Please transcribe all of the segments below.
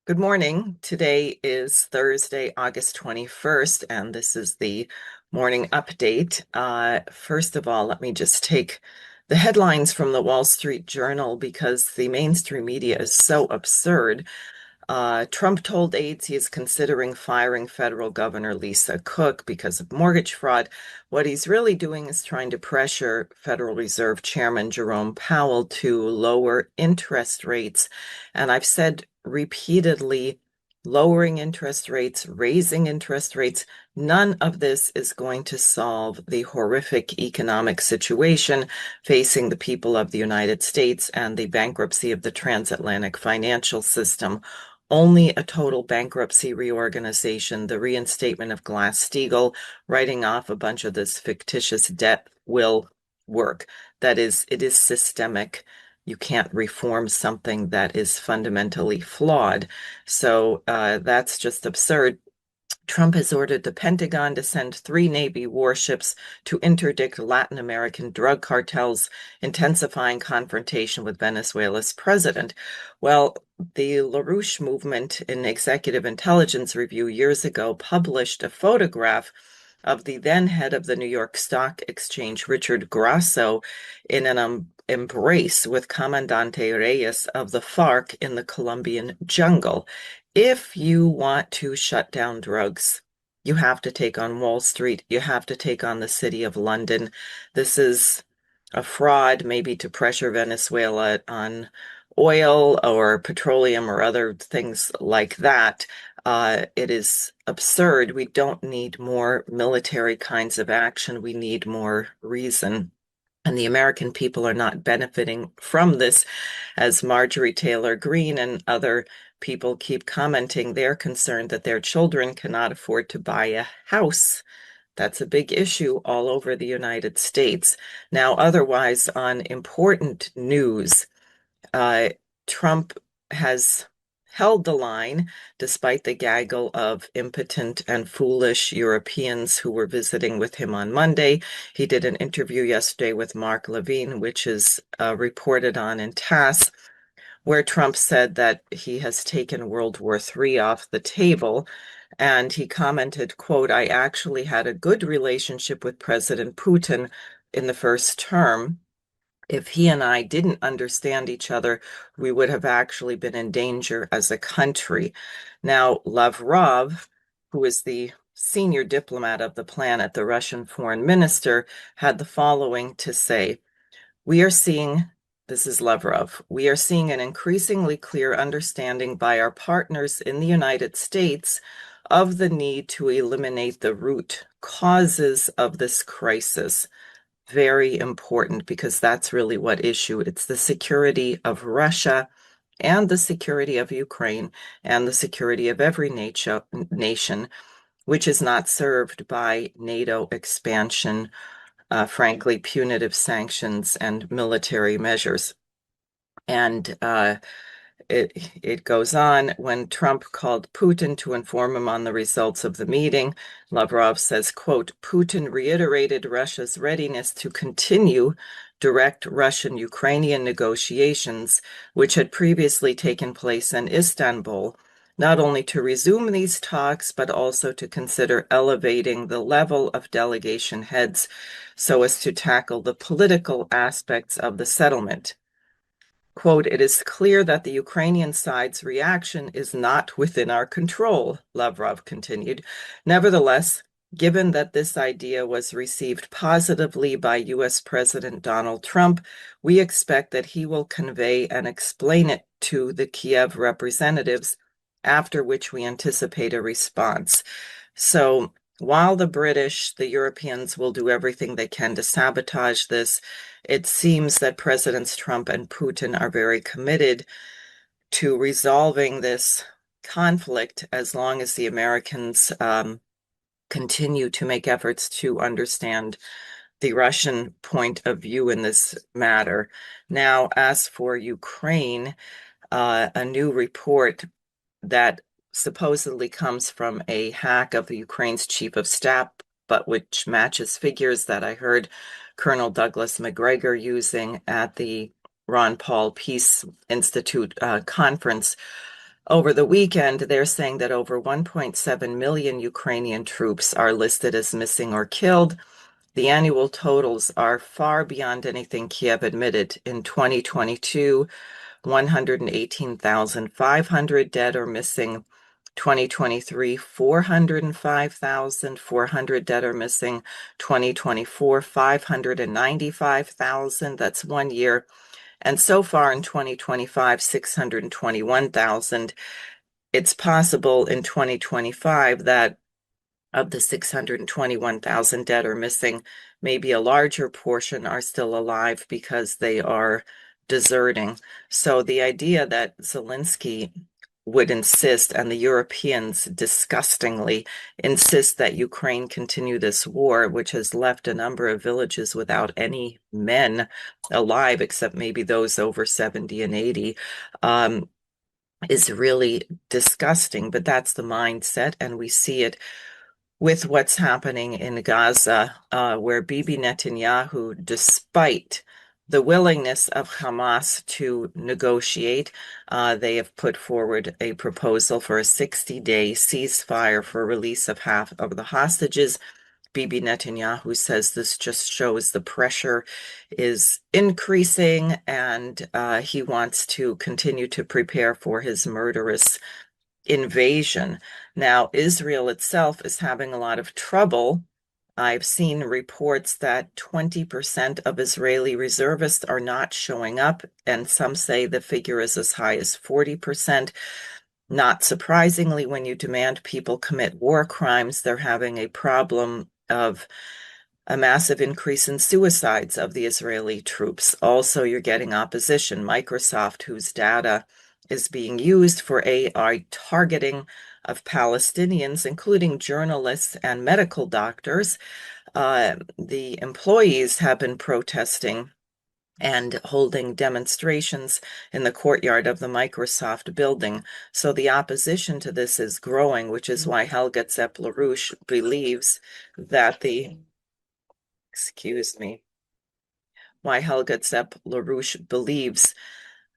Good morning. Today is Thursday, August 21st, and this is the morning update. First of all, let me just take the headlines from the Wall Street Journal because the mainstream media is so absurd. Trump told aides he is considering firing federal governor Lisa Cook because of mortgage fraud. What he's really doing is trying to pressure Federal Reserve Chairman Jerome Powell to lower interest rates. And I've said repeatedly, lowering interest rates, raising interest rates, none of this is going to solve the horrific economic situation facing the people of the United States and the bankruptcy of the transatlantic financial system. Only a total bankruptcy reorganization, the reinstatement of Glass-Steagall, writing off a bunch of this fictitious debt will work. That is, it is systemic. You can't reform something that is fundamentally flawed. So that's just absurd. Trump has ordered the Pentagon to send 3 Navy warships to interdict Latin American drug cartels, intensifying confrontation with Venezuela's president. Well, the LaRouche movement in Executive Intelligence Review years ago published a photograph of the then head of the New York Stock Exchange, Richard Grasso, in an embrace with Comandante Reyes of the FARC in the Colombian jungle. If you want to shut down drugs, you have to take on Wall Street. You have to take on the City of London. This is a fraud, maybe to pressure Venezuela on oil or petroleum or other things like that. It is absurd. We don't need more military kinds of action. We need more reason. And the American people are not benefiting from this, as Marjorie Taylor Greene and other people keep commenting. They're concerned that their children cannot afford to buy a house. That's a big issue all over the United States. Now, otherwise, on important news, uh, Trump has held the line despite the gaggle of impotent and foolish Europeans who were visiting with him on Monday. He did an interview yesterday with Mark Levine, which is reported on in TASS, where Trump said that he has taken World War III off the table. And he commented, quote, "I actually had a good relationship with President Putin in the first term. If he and I didn't understand each other, we would have actually been in danger as a country." Now, Lavrov, who is the senior diplomat of the planet, the Russian foreign minister, had the following to say: "We are seeing," this is Lavrov, "we are seeing an increasingly clear understanding by our partners in the United States of the need to eliminate the root causes of this crisis." Very important, because that's really what issue. It's the security of Russia and the security of Ukraine and the security of every nation, which is not served by NATO expansion, frankly, punitive sanctions and military measures. And it goes on. When Trump called Putin to inform him on the results of the meeting, Lavrov says, quote, "Putin reiterated Russia's readiness to continue direct Russian-Ukrainian negotiations, which had previously taken place in Istanbul, not only to resume these talks, but also to consider elevating the level of delegation heads so as to tackle the political aspects of the settlement." Quote, "It is clear that the Ukrainian side's reaction is not within our control," Lavrov continued. "Nevertheless, given that this idea was received positively by U.S. President Donald Trump, we expect that he will convey and explain it to the Kiev representatives, after which we anticipate a response." So while the British, the Europeans will do everything they can to sabotage this, it seems that Presidents Trump and Putin are very committed to resolving this conflict as long as the Americans continue to make efforts to understand the Russian point of view in this matter. Now, as for Ukraine, a new report that supposedly comes from a hack of the Ukraine's chief of staff, but which matches figures that I heard Colonel Douglas Macgregor using at the Ron Paul Peace Institute conference, over the weekend, they're saying that over 1.7 million Ukrainian troops are listed as missing or killed. The annual totals are far beyond anything Kiev admitted. In 2022, 118,500 dead or missing. 2023, 405,400 dead or missing. 2024, 595,000. That's 1 year. And so far in 2025, 621,000. It's possible in 2025 that of the 621,000 dead or missing, maybe a larger portion are still alive because they are deserting. So the idea that Zelensky would insist, and the Europeans disgustingly insist, that Ukraine continue this war, which has left a number of villages without any men alive, except maybe those over 70 and 80, is really disgusting. But that's the mindset, and we see it with what's happening in Gaza, where Bibi Netanyahu, despite the willingness of Hamas to negotiate, they have put forward a proposal for a 60-day ceasefire for release of half of the hostages. Bibi Netanyahu says this just shows the pressure is increasing, and he wants to continue to prepare for his murderous invasion. Now, Israel itself is having a lot of trouble. I've seen reports that 20% of Israeli reservists are not showing up, and some say the figure is as high as 40%. Not surprisingly, when you demand people commit war crimes, they're having a problem of a massive increase in suicides of the Israeli troops. Also, you're getting opposition. Microsoft, whose data is being used for AI targeting of Palestinians, including journalists and medical doctors. The employees have been protesting and holding demonstrations in the courtyard of the Microsoft building. So the opposition to this is growing, which is why Helga Zepp-LaRouche believes that why Helga Zepp-LaRouche believes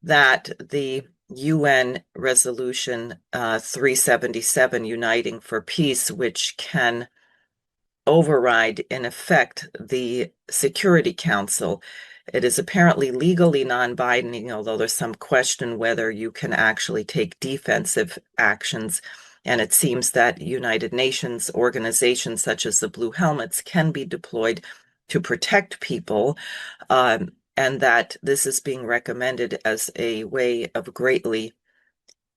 that the UN Resolution 377, Uniting for Peace, which can override, in effect, the Security Council. It is apparently legally non-binding, although there's some question whether you can actually take defensive actions. And it seems that United Nations organizations such as the Blue Helmets can be deployed to protect people, and that this is being recommended as a way of greatly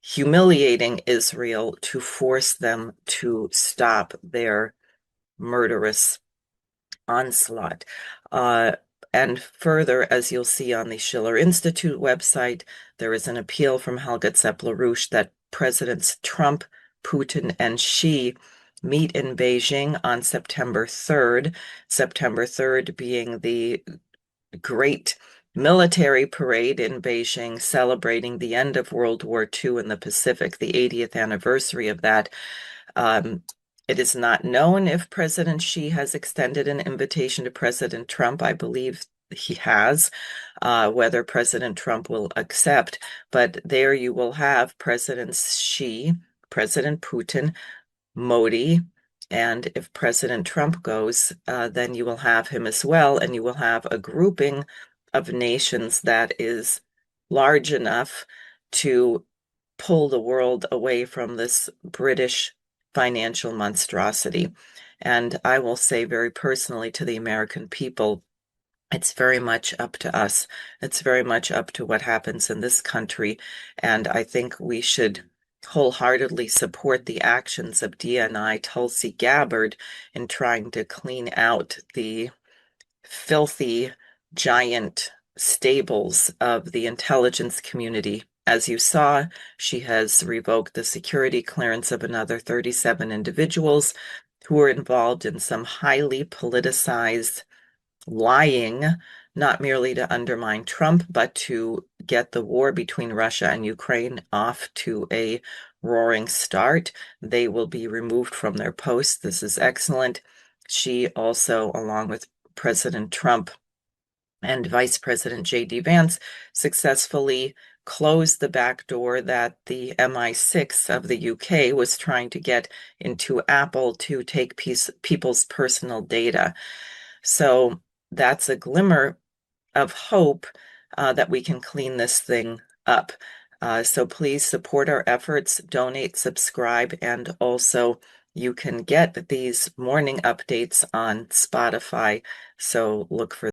humiliating Israel to force them to stop their murderous onslaught. And further, as you'll see on the Schiller Institute website, there is an appeal from Helga Zepp-LaRouche that Presidents Trump, Putin, and Xi meet in Beijing on September 3rd, September 3rd being the great military parade in Beijing celebrating the end of World War II in the Pacific, the 80th anniversary of that. It is not known if President Xi has extended an invitation to President Trump. I believe he has, whether President Trump will accept. But there you will have Presidents Xi, President Putin, Modi, and if President Trump goes, then you will have him as well, and you will have a grouping of nations that is large enough to pull the world away from this British financial monstrosity. And I will say very personally to the American people, it's very much up to us. It's very much up to what happens in this country. And I think we should wholeheartedly support the actions of DNI Tulsi Gabbard in trying to clean out the filthy giant stables of the intelligence community. As you saw, she has revoked the security clearance of another 37 individuals who were involved in some highly politicized lying, not merely to undermine Trump, but to get the war between Russia and Ukraine off to a roaring start. They will be removed from their posts. This is excellent. She also, along with President Trump and Vice President J.D. Vance, successfully closed the back door that the MI6 of the UK was trying to get into Apple to take people's personal data. So that's a glimmer of hope that we can clean this thing up. So please support our efforts, donate, subscribe, and also you can get these morning updates on Spotify. So look for